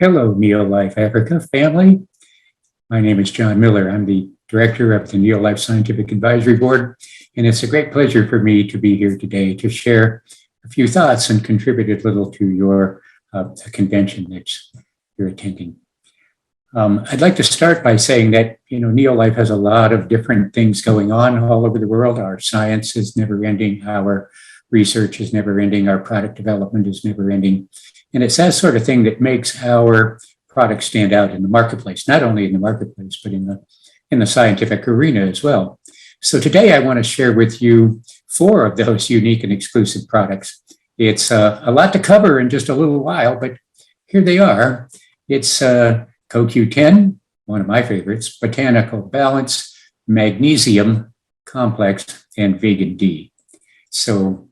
Hello, Neo-Life Africa family. My name is John Miller. I'm the director of the Neo-Life Scientific Advisory Board, and it's a great pleasure for me to be here today to share a few thoughts and contribute a little to your convention that you're attending. I'd like to start by saying that, Neo-Life has a lot of different things going on all over the world. Our science is never ending. Our research is never ending. Our product development is never ending. And it's that sort of thing that makes our products stand out in the marketplace, not only in the marketplace, but in the scientific arena as well. So today I want to share with you 4 of those unique and exclusive products. It's a lot to cover in just a little while, but here they are. It's CoQ10, one of my favorites, Botanical Balance, Magnesium Complex, and Vegan D. So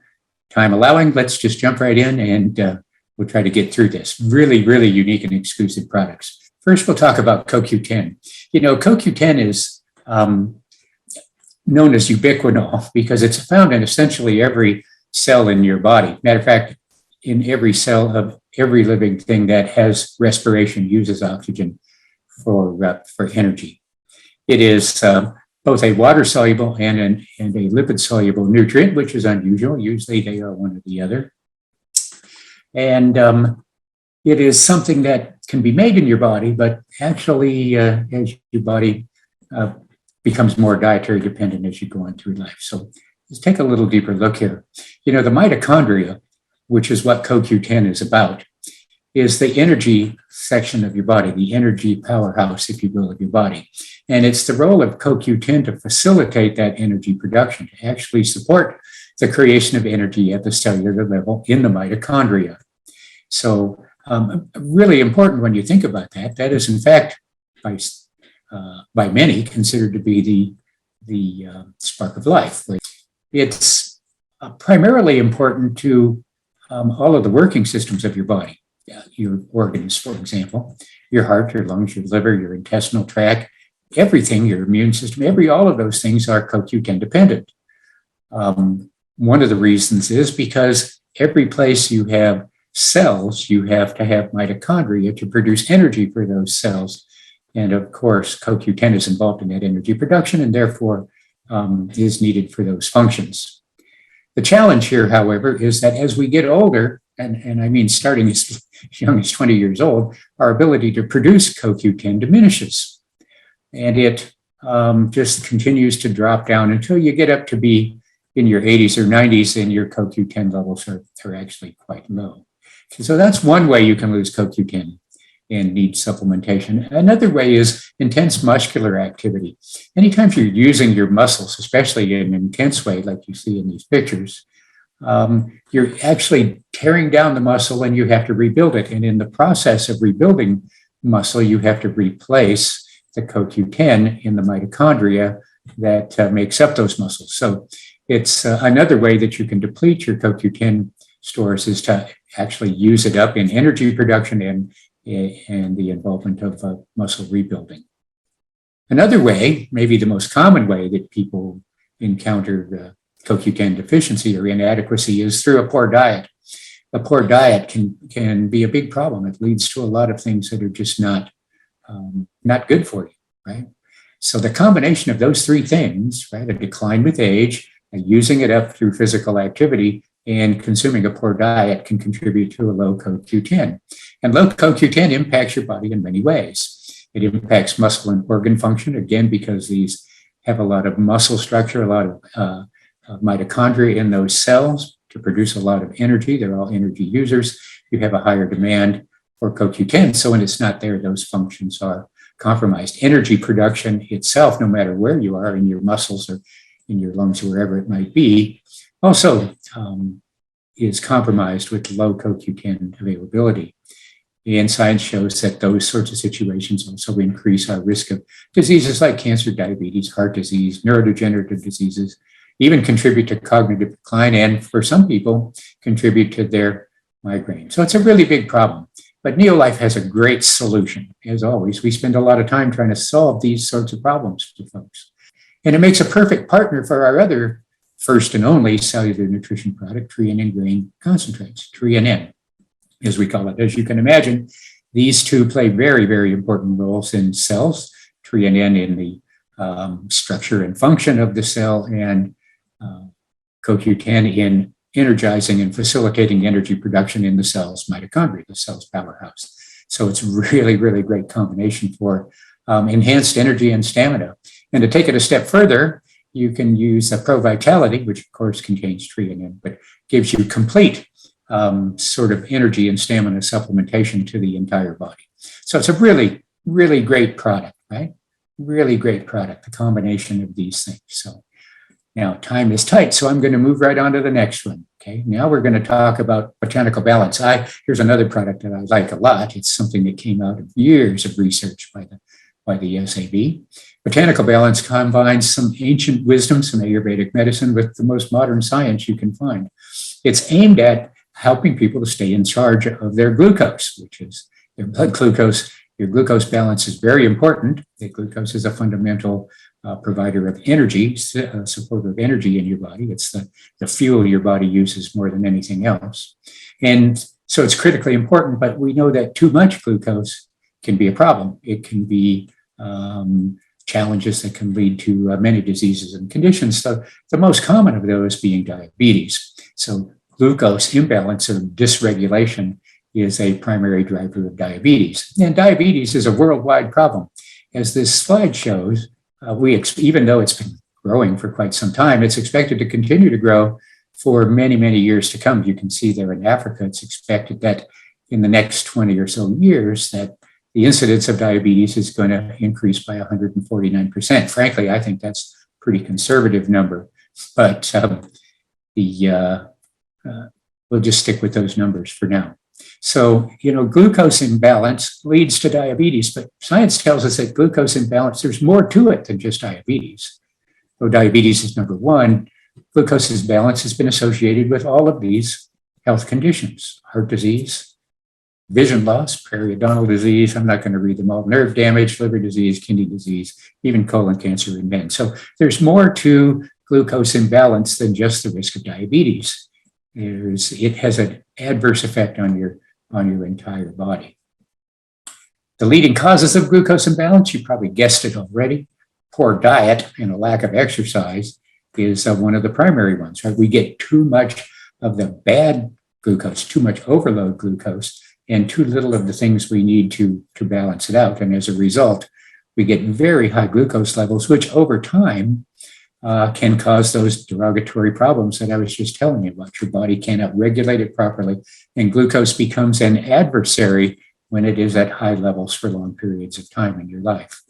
time allowing, let's just jump right in and we'll try to get through this. Really, really unique and exclusive products. First, we'll talk about CoQ10. CoQ10 is known as ubiquinol because it's found in essentially every cell in your body. Matter of fact, in every cell of every living thing that has respiration uses oxygen for energy. It is both a water-soluble and a lipid-soluble nutrient, which is unusual. Usually they are one or the other. And it is something that can be made in your body, but actually, as your body becomes more dietary dependent as you go on through life. So let's take a little deeper look here. The mitochondria, which is what CoQ10 is about, is the energy section of your body, the energy powerhouse, if you will, of your body. And it's the role of CoQ10 to facilitate that energy production, to actually support the creation of energy at the cellular level in the mitochondria. So really important when you think about that. That is, in fact, by many considered to be the spark of life. It's primarily important to all of the working systems of your body, your organs, for example, your heart, your lungs, your liver, your intestinal tract, everything, your immune system, all of those things are CoQ10 dependent. One of the reasons is because every place you have cells, you have to have mitochondria to produce energy for those cells. And of course, CoQ10 is involved in that energy production and therefore is needed for those functions. The challenge here, however, is that as we get older, and I mean starting as young as 20 years old, our ability to produce CoQ10 diminishes. And it just continues to drop down until you get up to be in your 80s or 90s, and your CoQ10 levels are actually quite low. So that's one way you can lose CoQ10 and need supplementation. Another way is intense muscular activity. Anytime you're using your muscles, especially in an intense way, like you see in these pictures, you're actually tearing down the muscle and you have to rebuild it. And in the process of rebuilding muscle, you have to replace the CoQ10 in the mitochondria that makes up those muscles. So it's another way that you can deplete your CoQ10 stores is to actually use it up in energy production and the involvement of muscle rebuilding. Another way, maybe the most common way that people encounter CoQ10 deficiency or inadequacy is through a poor diet. A poor diet can be a big problem. It leads to a lot of things that are just not good for you, right? So the combination of those 3 things, right, a decline with age, using it up through physical activity, and consuming a poor diet can contribute to a low CoQ10. And low CoQ10 impacts your body in many ways. It impacts muscle and organ function, again, because these have a lot of muscle structure, a lot of mitochondria in those cells to produce a lot of energy. They're all energy users. You have a higher demand for CoQ10. So when it's not there, those functions are compromised. Energy production itself, no matter where you are in your muscles or in your lungs, or wherever it might be, also is compromised with low CoQ10 availability. And science shows that those sorts of situations also increase our risk of diseases like cancer, diabetes, heart disease, neurodegenerative diseases, even contribute to cognitive decline, and for some people, contribute to their migraine. So it's a really big problem. But Neolife has a great solution. As always, we spend a lot of time trying to solve these sorts of problems for folks. And it makes a perfect partner for our other first and only cellular nutrition product, tree and grain concentrates, tree and N, as we call it. As you can imagine, These two play very, very important roles in cells, N in the structure and function of the cell, and CoQ10 in energizing and facilitating energy production in the cell's mitochondria, the cell's powerhouse. So it's really, really great combination for enhanced energy and stamina. And to take it a step further, you can use Pro Vitality, which of course contains treonine, but gives you complete sort of energy and stamina supplementation to the entire body. So it's a really, really great product, right? Really great product, the combination of these things. So now time is tight, so I'm going to move right on to the next one. Okay, now we're going to talk about botanical balance. Here's another product that I like a lot. It's something that came out of years of research by the SAB. Botanical balance combines some ancient wisdom, some Ayurvedic medicine, with the most modern science you can find. It's aimed at helping people to stay in charge of their glucose, which is their blood glucose. Your glucose balance is very important. The glucose is a fundamental provider of energy, supporter of energy in your body. It's the fuel your body uses more than anything else. And so it's critically important, but we know that too much glucose can be a problem. It can be challenges that can lead to many diseases and conditions. So the most common of those being diabetes. So glucose imbalance or dysregulation is a primary driver of diabetes. And diabetes is a worldwide problem. As this slide shows, even though it's been growing for quite some time, it's expected to continue to grow for many, many years to come. You can see there in Africa, it's expected that in the next 20 or so years that the incidence of diabetes is going to increase by 149%. Frankly, I think that's a pretty conservative number, but we'll just stick with those numbers for now. So, glucose imbalance leads to diabetes, but science tells us that glucose imbalance, there's more to it than just diabetes. Though diabetes is number one, glucose imbalance has been associated with all of these health conditions: heart disease, vision loss, periodontal disease, I'm not going to read them all, nerve damage, liver disease, kidney disease, even colon cancer in men. So there's more to glucose imbalance than just the risk of diabetes. It has an adverse effect on your entire body. The leading causes of glucose imbalance, you probably guessed it already. Poor diet and a lack of exercise is one of the primary ones, right? We get too much of the bad glucose, too much overload glucose, and too little of the things we need to balance it out. And as a result, we get very high glucose levels, which over time can cause those derogatory problems that I was just telling you about. Your body cannot regulate it properly, and glucose becomes an adversary when it is at high levels for long periods of time in your life.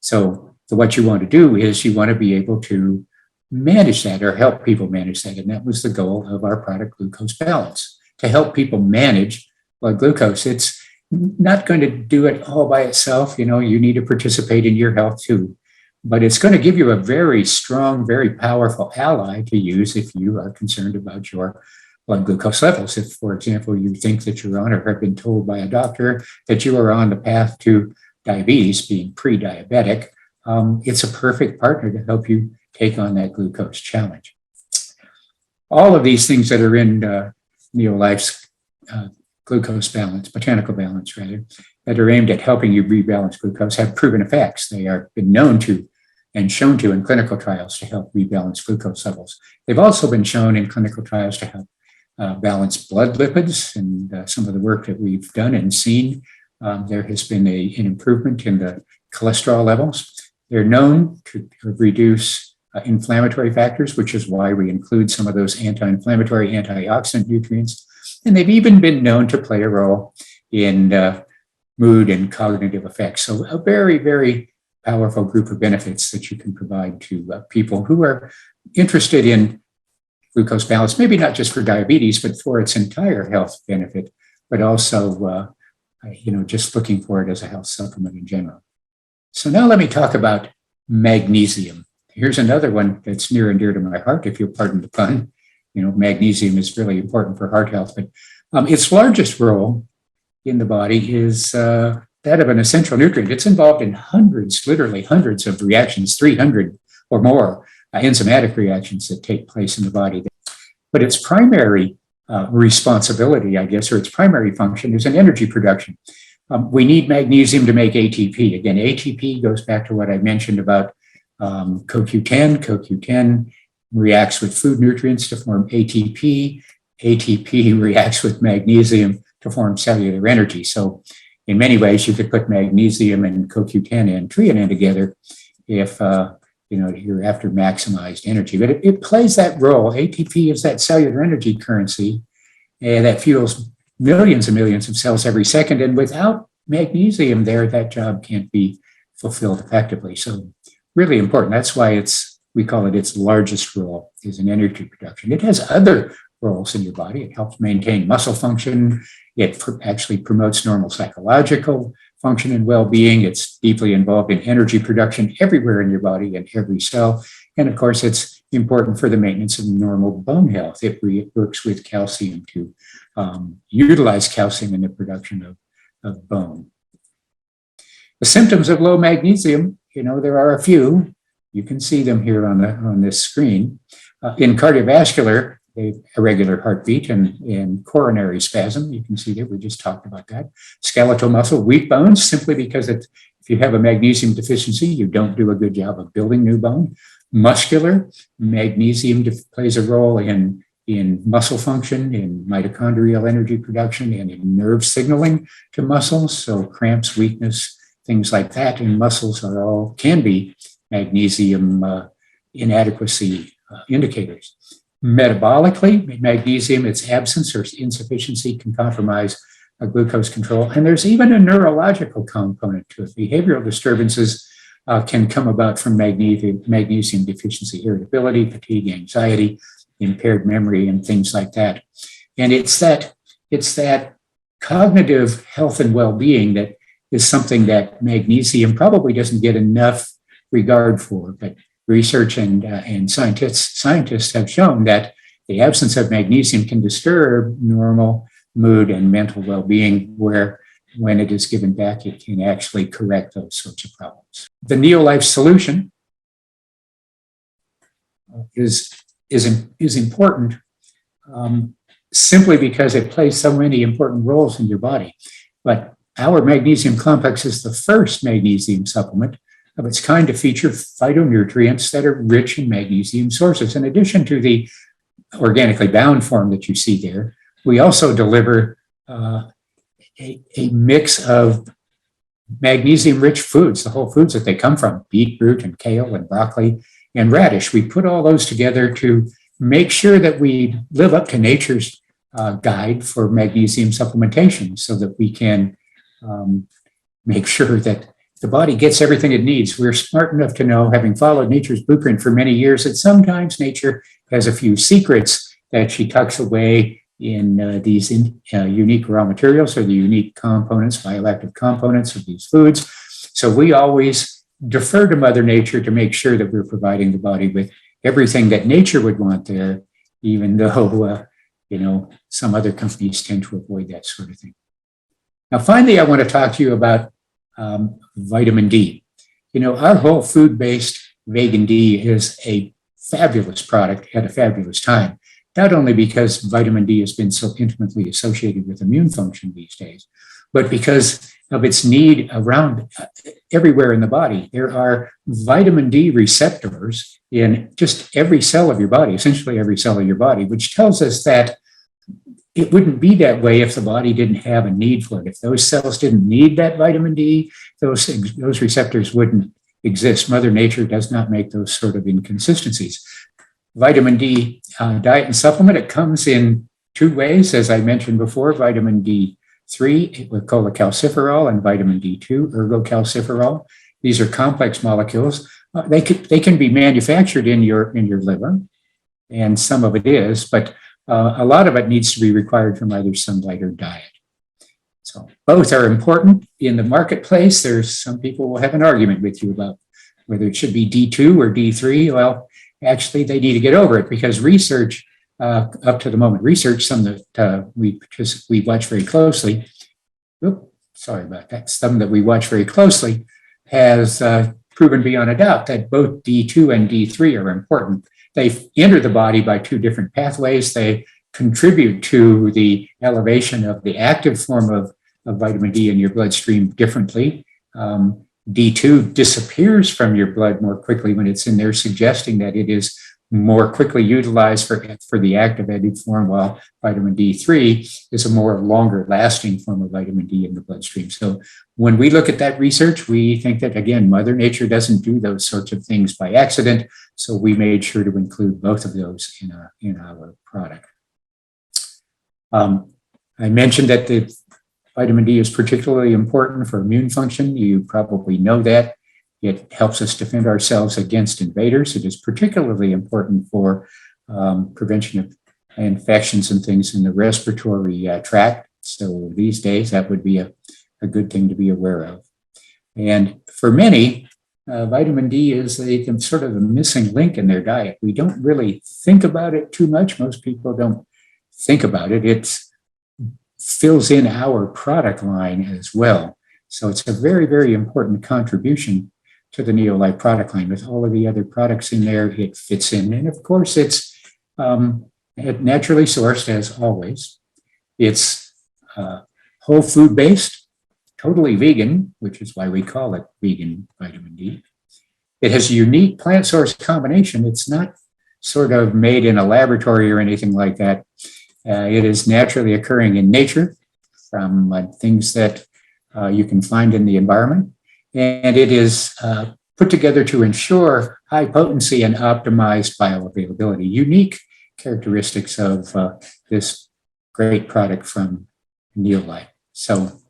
So what you want to do is you want to be able to manage that or help people manage that. And that was the goal of our product, Glucose Balance, to help people manage blood glucose. It's not going to do it all by itself. You need to participate in your health too. But it's going to give you a very strong, very powerful ally to use if you are concerned about your blood glucose levels. If, for example, you think that you're on or have been told by a doctor that you are on the path to diabetes, being pre-diabetic, it's a perfect partner to help you take on that glucose challenge. All of these things that are in Neolife's glucose balance, botanical balance rather, that are aimed at helping you rebalance glucose have proven effects. They are been known to and shown to in clinical trials to help rebalance glucose levels. They've also been shown in clinical trials to help balance blood lipids, and some of the work that we've done and seen, there has been an improvement in the cholesterol levels. They're known to reduce inflammatory factors, which is why we include some of those anti-inflammatory, antioxidant nutrients. And they've even been known to play a role in mood and cognitive effects. So a very, very powerful group of benefits that you can provide to people who are interested in glucose balance, maybe not just for diabetes, but for its entire health benefit, but also, just looking for it as a health supplement in general. So now let me talk about magnesium. Here's another one that's near and dear to my heart, if you'll pardon the pun. Magnesium is really important for heart health, but its largest role in the body is that of an essential nutrient. It's involved in literally hundreds of reactions, 300 or more enzymatic reactions that take place in the body. But its primary responsibility, I guess, or its primary function is in energy production. We need magnesium to make ATP. Again, ATP goes back to what I mentioned about CoQ10. CoQ10 reacts with food nutrients to form ATP. ATP reacts with magnesium to form cellular energy. So in many ways, you could put magnesium and CoQ10 and threonine together if you're after maximized energy. But it plays that role. ATP is that cellular energy currency that fuels millions and millions of cells every second. And without magnesium there, that job can't be fulfilled effectively. So really important. That's why we call it its largest role is in energy production. It has other roles in your body. It helps maintain muscle function. It actually promotes normal psychological function and well-being. It's deeply involved in energy production everywhere in your body and every cell. And of course, it's important for the maintenance of normal bone health. It works with calcium to utilize calcium in the production of bone. The symptoms of low magnesium, there are a few. You can see them here on this screen. In cardiovascular, irregular heartbeat and coronary spasm. You can see that we just talked about that. Skeletal muscle, weak bones, simply because if you have a magnesium deficiency, you don't do a good job of building new bone. Muscular, magnesium plays a role in muscle function, in mitochondrial energy production, and in nerve signaling to muscles. So cramps, weakness, things like that in muscles can be magnesium inadequacy indicators. Metabolically, magnesium, its absence or insufficiency can compromise glucose control. And there's even a neurological component to it. Behavioral disturbances can come about from magnesium deficiency, irritability, fatigue, anxiety, impaired memory, and things like that. And it's that cognitive health and well-being that is something that magnesium probably doesn't get enough regard for. But research and scientists have shown that the absence of magnesium can disturb normal mood and mental well-being, where when it is given back, it can actually correct those sorts of problems. The Neolife solution is important simply because it plays so many important roles in your body. But our magnesium complex is the first magnesium supplement of its kind to feature phytonutrients that are rich in magnesium sources. In addition to the organically bound form that you see there, we also deliver a mix of magnesium-rich foods, the whole foods that they come from, beetroot and kale and broccoli and radish. We put all those together to make sure that we live up to nature's guide for magnesium supplementation so that we can make sure that the body gets everything it needs. We're smart enough to know, having followed nature's blueprint for many years, that sometimes nature has a few secrets that she tucks away in these unique raw materials or the unique components, bioactive components of these foods. So we always defer to Mother Nature to make sure that we're providing the body with everything that nature would want there, even though, some other companies tend to avoid that sort of thing. Now, finally, I want to talk to you about vitamin D. Our whole food-based Vegan D is a fabulous product at a fabulous time, not only because vitamin D has been so intimately associated with immune function these days, but because of its need around everywhere in the body. There are vitamin D receptors in just every cell of your body, essentially every cell of your body, which tells us that it wouldn't be that way if the body didn't have a need for it. If those cells didn't need that vitamin D, those receptors wouldn't exist. Mother Nature does not make those sort of inconsistencies. Vitamin D diet and supplement, it comes in two ways, as I mentioned before. Vitamin D3 with cholecalciferol and vitamin D2, ergocalciferol. These are complex molecules. They can be manufactured in your liver, and some of it is, but a lot of it needs to be required from either sunlight or diet. So both are important in the marketplace. There's some people will have an argument with you about whether it should be D2 or D3. Well, actually, they need to get over it because research, up to the moment, some that we watch very closely. Some that we watch very closely has proven beyond a doubt that both D2 and D3 are important. They enter the body by two different pathways. They contribute to the elevation of the active form of of vitamin D in your bloodstream differently. D2 disappears from your blood more quickly when it's in there, suggesting that it is more quickly utilized for the activated form, while vitamin D3 is a more longer lasting form of vitamin D in the bloodstream. So when we look at that research, we think that, again, Mother Nature doesn't do those sorts of things by accident. So we made sure to include both of those in our product. I mentioned that the vitamin D is particularly important for immune function. You probably know that. It helps us defend ourselves against invaders. It is particularly important for prevention of infections and things in the respiratory tract. So these days, that would be a good thing to be aware of. And for many, vitamin D is a sort of a missing link in their diet. We don't really think about it too much. Most people don't think about it. It fills in our product line as well. So it's a very, very important contribution to the Neolife product line. With all of the other products in there, it fits in. And of course, it's naturally sourced, as always. It's whole food based, totally vegan, which is why we call it vegan vitamin D. It has a unique plant source combination. It's not sort of made in a laboratory or anything like that. It is naturally occurring in nature from things that you can find in the environment. And it is put together to ensure high potency and optimized bioavailability, unique characteristics of this great product from Neolife. So,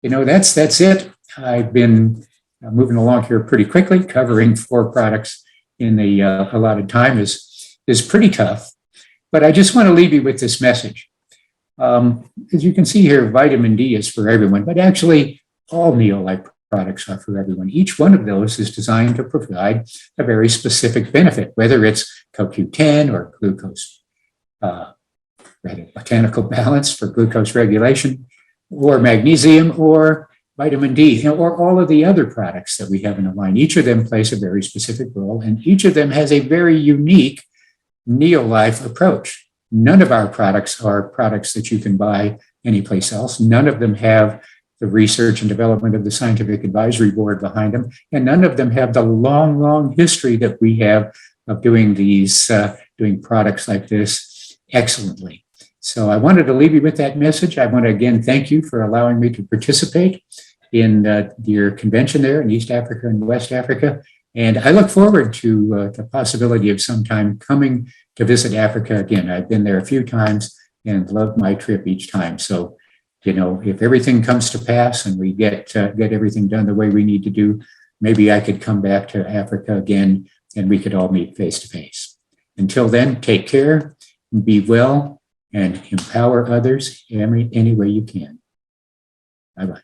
that's it. I've been moving along here pretty quickly. Covering 4 products in the allotted time is pretty tough. But I just want to leave you with this message. As you can see here, vitamin D is for everyone, but actually all Neolife products are for everyone. Each one of those is designed to provide a very specific benefit, whether it's CoQ10 or glucose, botanical balance for glucose regulation, or magnesium, or vitamin D, or all of the other products that we have in the line. Each of them plays a very specific role, and each of them has a very unique Neolife approach. None of our products are products that you can buy anyplace else. None of them have the research and development of the scientific advisory board behind them, and none of them have the long, long history that we have of doing doing products like this excellently. So I wanted to leave you with that message. I want to again thank you for allowing me to participate in your convention there in East Africa and West Africa. And I look forward to the possibility of sometime coming to visit Africa again. I've been there a few times and loved my trip each time. So, if everything comes to pass and we get everything done the way we need to do, maybe I could come back to Africa again and we could all meet face to face. Until then, take care, be well, and empower others any way you can. Bye-bye.